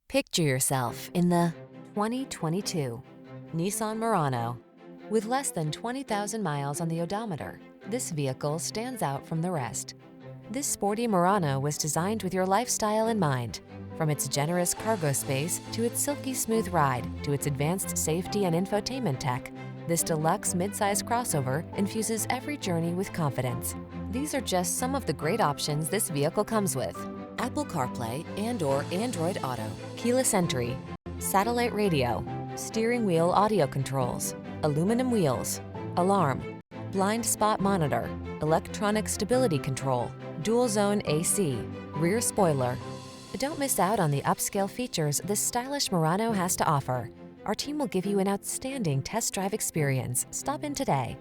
Picture yourself in the 2022 Nissan Murano. With less than 20,000 miles on the odometer, this vehicle stands out from the rest. This sporty Murano was designed with your lifestyle in mind. From its generous cargo space to its silky smooth ride to its advanced safety and infotainment tech, this deluxe midsize crossover infuses every journey with confidence. These are just some of the great options this vehicle comes with: Apple CarPlay and/or Android Auto, keyless entry, satellite radio, steering wheel audio controls, aluminum wheels, alarm, blind spot monitor, electronic stability control, dual zone AC, rear spoiler. Don't miss out on the upscale features this stylish Murano has to offer. Our team will give you an outstanding test drive experience. Stop in today.